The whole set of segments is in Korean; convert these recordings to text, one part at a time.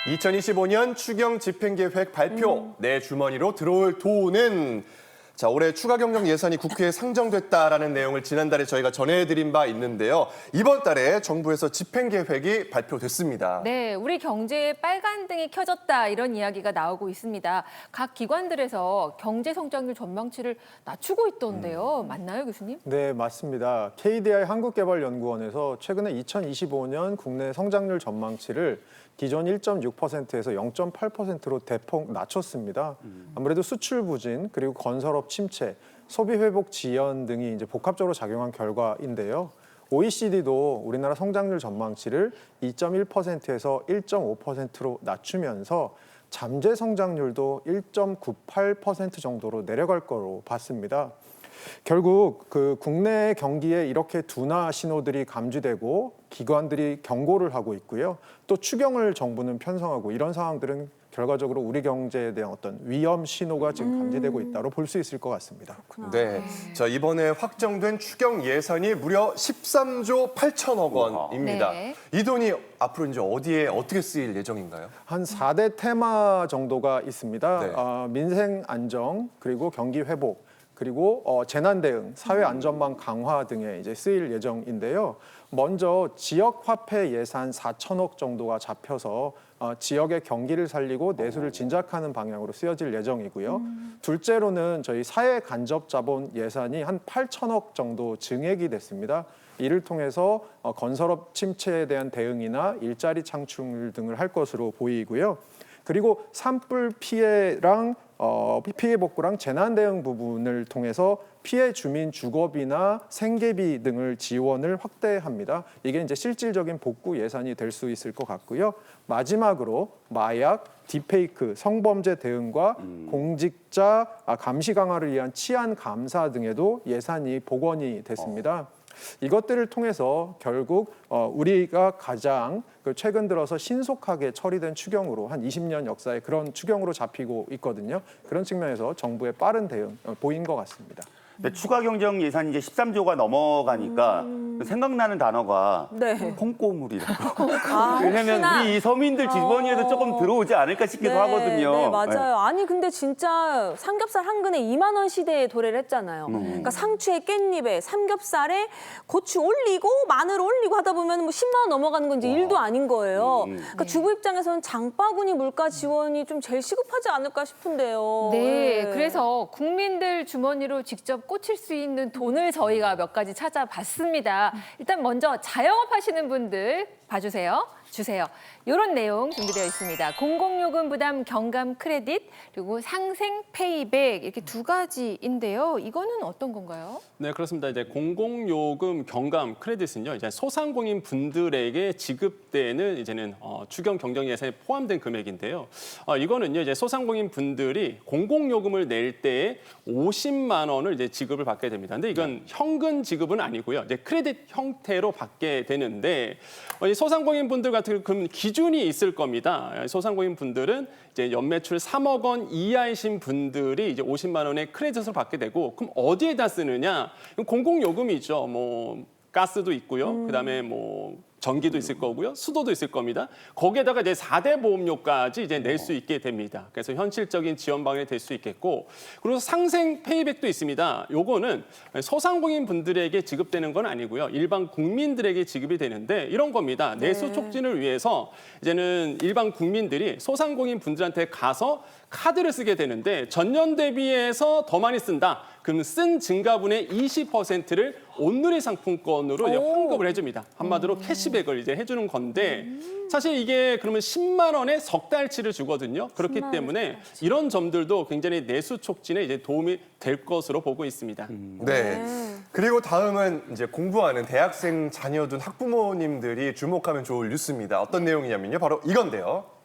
2025년 추경 집행계획 발표. 내 주머니로 들어올 돈은 자, 올해 추가 경정 예산이 국회에 상정됐다라는 내용을 지난달에 저희가 전해드린 바 있는데요. 이번 달에 정부에서 집행계획이 발표됐습니다. 네, 우리 경제에 빨간등이 켜졌다 이런 이야기가 나오고 있습니다. 각 기관들에서 경제 성장률 전망치를 낮추고 있던데요. 맞나요, 교수님? 네, 맞습니다. KDI 한국개발연구원에서 최근에 2025년 국내 성장률 전망치를 기존 1.6%에서 0.8%로 대폭 낮췄습니다. 아무래도 수출 부진, 그리고 건설업 침체, 소비 회복 지연 등이 이제 복합적으로 작용한 결과인데요. OECD도 우리나라 성장률 전망치를 2.1%에서 1.5%로 낮추면서 잠재 성장률도 1.98% 정도로 내려갈 거로 봤습니다. 결국 그 국내 경기에 이렇게 둔화 신호들이 감지되고 기관들이 경고를 하고 있고요. 또 추경을 정부는 편성하고 이런 상황들은 결과적으로 우리 경제에 대한 어떤 위험 신호가 지금 감지되고 있다고 볼 수 있을 것 같습니다. 네, 자 이번에 확정된 추경 예산이 무려 13조 8천억 원입니다. 네. 이 돈이 앞으로 이제 어디에 어떻게 쓰일 예정인가요? 한 4대 테마 정도가 있습니다. 네. 민생 안정, 그리고 경기 회복, 그리고 재난 대응, 사회 안전망 강화 등에 이제 쓰일 예정인데요. 먼저 지역 화폐 예산 4천억 정도가 잡혀서 지역의 경기를 살리고 내수를 진작하는 방향으로 쓰여질 예정이고요. 둘째로는 저희 사회 간접 자본 예산이 한 8천억 정도 증액이 됐습니다. 이를 통해서 건설업 침체에 대한 대응이나 일자리 창출 등을 할 것으로 보이고요. 그리고 산불 피해랑 피해 복구랑 재난 대응 부분을 통해서 피해 주민 주거비나 생계비 등을 지원을 확대합니다. 이게 이제 실질적인 복구 예산이 될 수 있을 것 같고요. 마지막으로 마약, 딥페이크, 성범죄 대응과 공직자 감시 강화를 위한 치안 감사 등에도 예산이 복원이 됐습니다. 이것들을 통해서 결국 우리가 가장 최근 들어서 신속하게 처리된 추경으로 한 20년 역사의 그런 추경으로 잡히고 있거든요. 그런 측면에서 정부의 빠른 대응 보인 것 같습니다. 근데 추가 경정 예산이 이제 13조가 넘어가니까 생각나는 단어가 네. 콩고물이라고. 아, 왜냐면 혹시나. 우리 이 서민들 주머니에도 조금 들어오지 않을까 싶기도 하거든요. 네, 맞아요. 아니 근데 진짜 삼겹살 한 근에 2만 원 시대에 도래를 했잖아요. 그러니까 상추에 깻잎에 삼겹살에 고추 올리고 마늘 올리고 하다 보면 뭐 10만 원 넘어가는 건 이제 일도 아닌 거예요. 그러니까 주부 입장에서는 장바구니 물가 지원이 좀 제일 시급하지 않을까 싶은데요. 네, 그래서 국민들 주머니로 직접 꽂힐 수 있는 돈을 저희가 몇 가지 찾아봤습니다. 일단 먼저 자영업 하시는 분들 봐주세요. 주세요. 이런 내용 준비되어 있습니다. 공공요금 부담 경감 크레딧 그리고 상생 페이백 이렇게 두 가지인데요. 이거는 어떤 건가요? 네, 그렇습니다. 이제 공공요금 경감 크레딧은요, 이제 소상공인 분들에게 지급되는 이제는 추경 경정 예산에 포함된 금액인데요. 이거는요, 이제 소상공인 분들이 공공요금을 낼 때에 50만 원을 이제 지급을 받게 됩니다. 근데 이건 현금 지급은 아니고요, 이제 크레딧 형태로 받게 되는데 이 소상공인 분들 같은 경우는 기준이 있을 겁니다. 소상공인 분들은 이제 연매출 3억 원 이하이신 분들이 이제 50만 원의 크레딧을 받게 되고, 그럼 어디에다 쓰느냐? 공공요금이죠. 뭐 가스도 있고요. 그다음에 뭐 전기도 있을 거고요. 수도도 있을 겁니다. 거기에다가 이제 4대 보험료까지 이제 낼 수 있게 됩니다. 그래서 현실적인 지원 방안이 될 수 있겠고, 그리고 상생 페이백도 있습니다. 요거는 소상공인 분들에게 지급되는 건 아니고요. 일반 국민들에게 지급이 되는데 이런 겁니다. 내수 촉진을 위해서 이제는 일반 국민들이 소상공인 분들한테 가서 카드를 쓰게 되는데 전년 대비해서 더 많이 쓴다. 그럼 쓴 증가분의 20%를 온누리 상품권으로 이제 환급을 해줍니다. 한마디로 캐시백을 이제 해주는 건데 사실 이게 그러면 10만 원에 석 달치를 주거든요. 그렇기 때문에 이런 점들도 굉장히 내수 촉진에 이제 도움이 될 것으로 보고 있습니다. 네. 그리고 다음은 이제 공부하는 대학생 자녀 둔 학부모님들이 주목하면 좋을 뉴스입니다. 어떤 내용이냐면요. 바로 이건데요.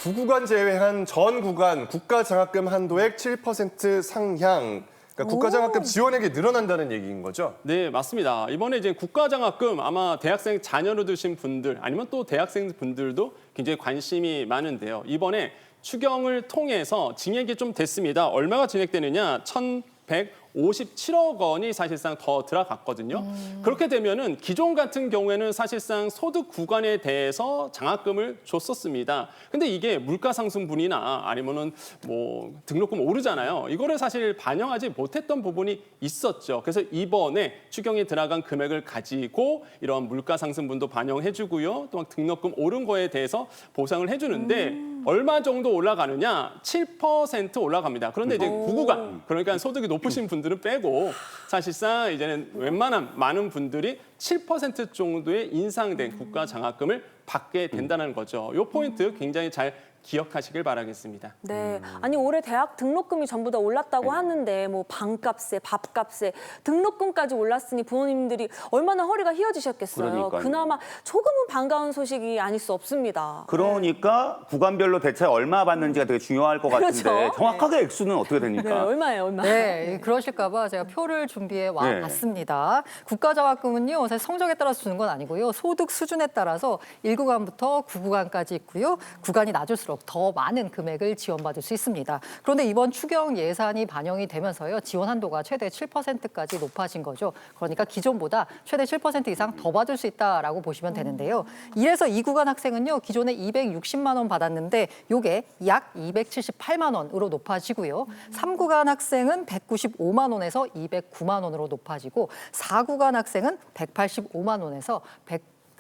구구간 제외한 전 구간 국가장학금 한도액 7% 상향. 그러니까 국가장학금 지원액이 늘어난다는 얘기인 거죠? 네, 맞습니다. 이번에 이제 국가장학금 아마 대학생 자녀를 두신 분들 아니면 또 대학생 분들도 굉장히 관심이 많은데요. 이번에 추경을 통해서 증액이 좀 됐습니다. 얼마가 증액되느냐? 1,100 57억 원이 사실상 더 들어갔거든요. 그렇게 되면은 기존 같은 경우에는 사실상 소득 구간에 대해서 장학금을 줬었습니다. 근데 이게 물가 상승분이나 아니면은 뭐 등록금 오르잖아요. 이거를 사실 반영하지 못했던 부분이 있었죠. 그래서 이번에 추경이 들어간 금액을 가지고 이러한 물가 상승분도 반영해주고요. 또 막 등록금 오른 거에 대해서 보상을 해주는데 얼마 정도 올라가느냐? 7% 올라갑니다. 그런데 이제 구구간, 그러니까 소득이 높으신 분들은 빼고 사실상 이제는 웬만한 많은 분들이 7% 정도의 인상된 국가 장학금을 받게 된다는 거죠. 이 포인트 굉장히 잘 기억하시길 바라겠습니다. 네. 아니 올해 대학 등록금이 전부 다 올랐다고 하는데 뭐 방값에 밥값에 등록금까지 올랐으니 부모님들이 얼마나 허리가 휘어지셨겠어요. 그러니까요. 그나마 조금은 반가운 소식이 아닐 수 없습니다. 그러니까 구간별로 대체 얼마 받는지가 되게 중요할 것 같은데 그렇죠. 정확하게 액수는 어떻게 네, 됩니까? 얼마예요, 얼마? 네, 그러실까봐 제가 표를 준비해 와 네. 봤습니다. 국가장학금은요, 사실 성적에 따라서 주는 건 아니고요. 소득 수준에 따라서 1구간부터 9구간까지 있고요. 구간이 낮을수록 더 많은 금액을 지원받을 수 있습니다. 그런데 이번 추경 예산이 반영이 되면서요. 지원 한도가 최대 7%까지 높아진 거죠. 그러니까 기존보다 최대 7% 이상 더 받을 수 있다라고 보시면 되는데요. 1에서 2구간 학생은요. 기존에 260만 원 받았는데 요게 약 278만 원으로 높아지고요. 3구간 학생은 195만 원에서 209만 원으로 높아지고 4구간 학생은 185만 원에서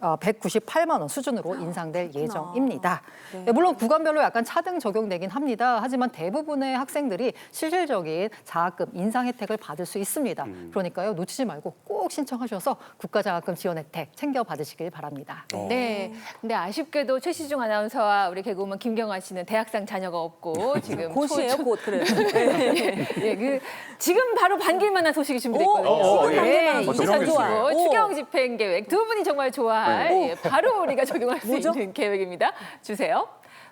198만 원 수준으로 인상될 예정입니다. 네. 물론 구간별로 약간 차등 적용되긴 합니다. 하지만 대부분의 학생들이 실질적인 장학금 인상 혜택을 받을 수 있습니다. 그러니까요, 놓치지 말고 꼭 신청하셔서 국가장학금 지원 혜택 챙겨 받으시길 바랍니다. 네. 근데 아쉽게도 최시중 아나운서와 우리 개그우먼 김경아 씨는 대학생 자녀가 없고 지금 곧이에요, 곧 그래요. 예, 그 지금 바로 반길만한 소식이 준비됐거든요. 지금 반길만한 예, 소식. 좋아요. 오. 추경 집행 계획 두 분이 정말 좋아할 예, 바로 우리가 적용할 수 뭐죠? 있는 계획입니다. 주세요.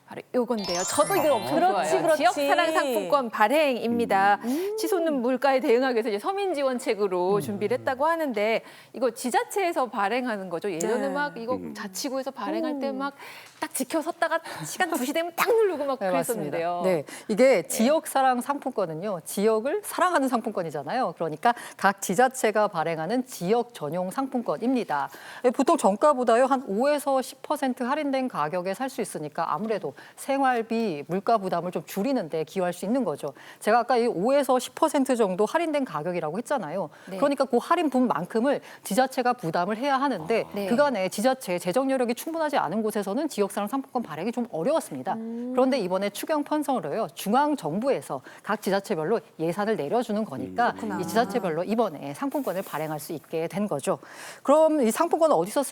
바로 요건데요. 저도 이거 엄청 그렇지, 좋아요. 그렇지. 지역 사랑 상품권 발행입니다. 치솟는 물가에 대응하기 위해서 이제 서민 지원책으로 준비를 했다고 하는데 이거 지자체에서 발행하는 거죠. 예전에 네. 막 이거 자치구에서 발행할 때 막 딱 지켜섰다가 시간 2시 되면 딱 누르고 막 네, 그랬었는데요. 맞습니다. 네, 이게 지역 사랑 상품권은요, 지역을 사랑하는 상품권이잖아요. 그러니까 각 지자체가 발행하는 지역 전용 상품권입니다. 보통 정가보다요 한 5에서 10% 할인된 가격에 살 수 있으니까 아무래도 생활비, 물가 부담을 좀 줄이는데 기여할 수 있는 거죠. 제가 아까 이 5에서 10% 정도 할인된 가격이라고 했잖아요. 네. 그러니까 그 할인분만큼을 지자체가 부담을 해야 하는데 네. 그간에 지자체 재정 여력이 충분하지 않은 곳에서는 지역사랑 상품권 발행이 좀 어려웠습니다. 그런데 이번에 추경 편성으로요, 중앙 정부에서 각 지자체별로 예산을 내려주는 거니까 이 지자체별로 이번에 상품권을 발행할 수 있게 된 거죠. 그럼 이 상품권은 어디서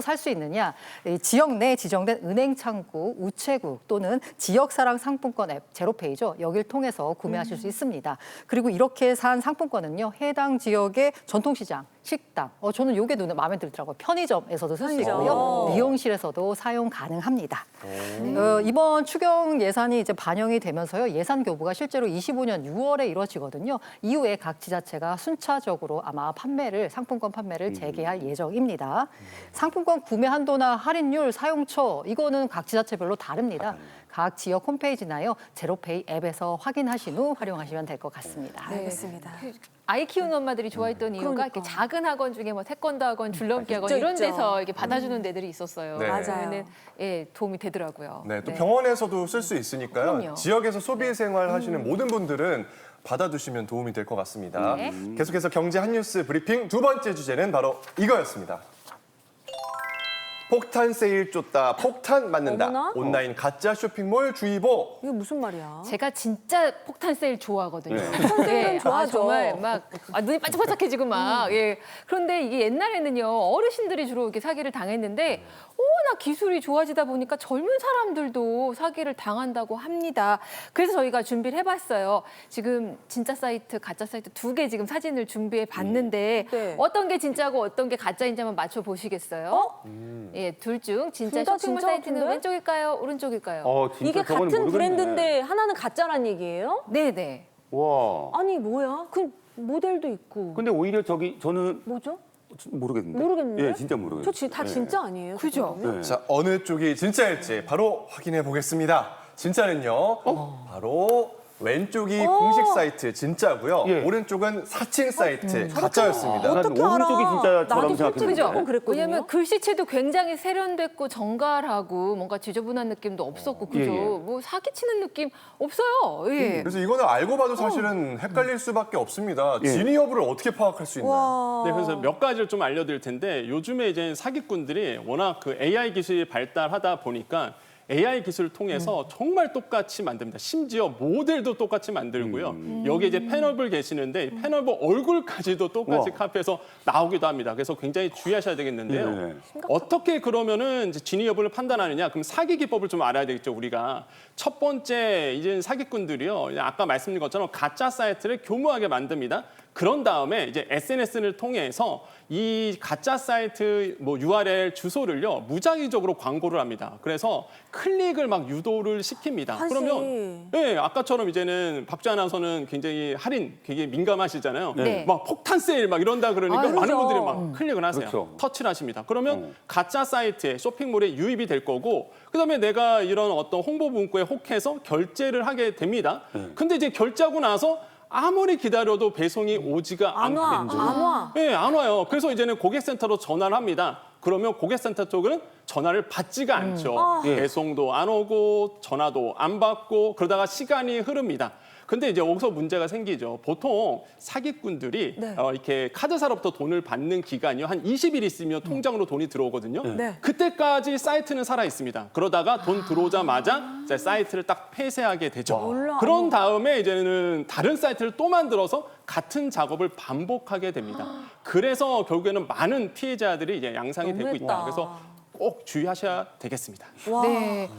살 수 있느냐? 이 지역 내 지정된 은행 창구, 우체국 또는 지역사랑 상품권 앱 제로페이죠. 여기를 통해서 구매하실 수 있습니다. 그리고 이렇게 산 상품권은요, 해당 지역의 전통시장, 식당, 저는 이게 눈에 마음에 들더라고요. 편의점에서도 쓸 수 편의점. 있고요. 미용실에서도 사용 가능합니다. 이번 추경 예산이 이제 반영이 되면서요. 예산 교부가 실제로 25년 6월에 이루어지거든요. 이후에 각 지자체가 순차적으로 아마 상품권 판매를 재개할 예정입니다. 상품권 구매 한도나 할인율, 사용처 이거는 각 지자체별로 다릅니다. 각 지역 홈페이지나요, 제로페이 앱에서 확인하신 후 활용하시면 될 것 같습니다. 네, 알겠습니다. 아이 키우는 엄마들이 좋아했던 이유가 이렇게 작은 학원 중에 뭐 태권도 학원, 줄넘기 학원 있죠, 이런 있죠. 데서 이렇게 받아주는 데들이 있었어요. 네. 맞아요. 그러면은 예, 도움이 되더라고요. 네, 또 병원에서도 쓸 수 있으니까요. 그럼요. 지역에서 소비 생활 하시는 모든 분들은 받아두시면 도움이 될 것 같습니다. 네. 계속해서 경제 한 뉴스 브리핑 두 번째 주제는 바로 이거였습니다. 폭탄 세일 쫓다 폭탄 맞는다. 어머나? 온라인 가짜 쇼핑몰 주의보. 이게 무슨 말이야? 제가 진짜 폭탄 세일 좋아하거든요. 폭탄 세일은 좋아하죠. 정말 막 눈이 반짝반짝해지고 막. 예. 그런데 이게 옛날에는요 어르신들이 주로 이렇게 사기를 당했는데 워낙 기술이 좋아지다 보니까 젊은 사람들도 사기를 당한다고 합니다. 그래서 저희가 준비를 해봤어요. 지금 진짜 사이트, 가짜 사이트 두 개 지금 사진을 준비해 봤는데 네. 어떤 게 진짜고 어떤 게 가짜인지 한번 맞춰 보시겠어요? 예, 둘 중 진짜 둘다 쇼핑몰 진짜 사이트는 같은데? 왼쪽일까요? 오른쪽일까요? 진짜 이게 저거는 같은 모르겠네. 브랜드인데 하나는 가짜란 얘기예요? 네네. 와. 아니 뭐야? 그 모델도 있고. 근데 오히려 저는 뭐죠? 모르겠는데. 모르겠는데? 예, 진짜 모르겠어요. 다 진짜 아니에요? 그죠? 그러면? 네. 자, 어느 쪽이 진짜일지 바로 확인해 보겠습니다. 진짜는요, 바로 왼쪽이 공식 사이트 진짜고요. 예. 오른쪽은 사칭 사이트 가짜였습니다. 난 어떻게 알아? 오른쪽이 진짜처럼 나도 솔직히 생각했는데. 조금 그랬거든요. 왜냐면 글씨체도 굉장히 세련됐고 정갈하고 뭔가 지저분한 느낌도 없었고 그죠? 예, 예. 뭐 사기치는 느낌 없어요. 예. 그래서 이거는 알고 봐도 사실은 헷갈릴 수밖에 없습니다. 예. 진위 여부를 어떻게 파악할 수 있나요? 와. 네, 그래서 몇 가지를 좀 알려드릴 텐데 요즘에 이제 사기꾼들이 워낙 그 AI 기술이 발달하다 보니까 AI 기술을 통해서 정말 똑같이 만듭니다. 심지어 모델도 똑같이 만들고요. 여기 이제 패널블 계시는데 이 패널블 얼굴까지도 똑같이 우와. 카피해서 나오기도 합니다. 그래서 굉장히 주의하셔야 되겠는데요. 네. 어떻게 그러면은 이제 진위 여부를 판단하느냐? 그럼 사기 기법을 좀 알아야 되겠죠, 우리가. 첫 번째 이제 사기꾼들이요. 아까 말씀드린 것처럼 가짜 사이트를 교묘하게 만듭니다. 그런 다음에 이제 SNS를 통해서 이 가짜 사이트 뭐 URL 주소를요 무작위적으로 광고를 합니다. 그래서 클릭을 막 유도를 시킵니다. 한시. 그러면 예 아까처럼 이제는 박주 아나운서는 굉장히 할인 굉장히 민감하시잖아요. 네. 막 폭탄 세일 막 이런다 그러니까 아유, 많은 그렇죠. 분들이 막 클릭을 하세요. 그렇죠. 터치를 하십니다. 그러면 가짜 사이트에 쇼핑몰에 유입이 될 거고 그다음에 내가 이런 어떤 홍보 문구에 혹해서 결제를 하게 됩니다. 근데 이제 결제하고 나서 아무리 기다려도 배송이 오지가 안 와. 않거든요. 안 와. 네, 안 와요. 그래서 이제는 고객센터로 전화를 합니다. 그러면 고객센터 쪽은 전화를 받지가 않죠. 배송도 안 오고 전화도 안 받고 그러다가 시간이 흐릅니다. 근데 이제 여기서 문제가 생기죠. 보통 사기꾼들이 이렇게 카드사로부터 돈을 받는 기간이요. 한 20일 있으면 통장으로 돈이 들어오거든요. 네. 그때까지 사이트는 살아 있습니다. 그러다가 돈 들어오자마자 이제 사이트를 딱 폐쇄하게 되죠. 몰라. 그런 다음에 이제는 다른 사이트를 또 만들어서 같은 작업을 반복하게 됩니다. 그래서 결국에는 많은 피해자들이 이제 양상이 되고 있다. 너무했다. 그래서 꼭 주의하셔야 되겠습니다. 와. 네.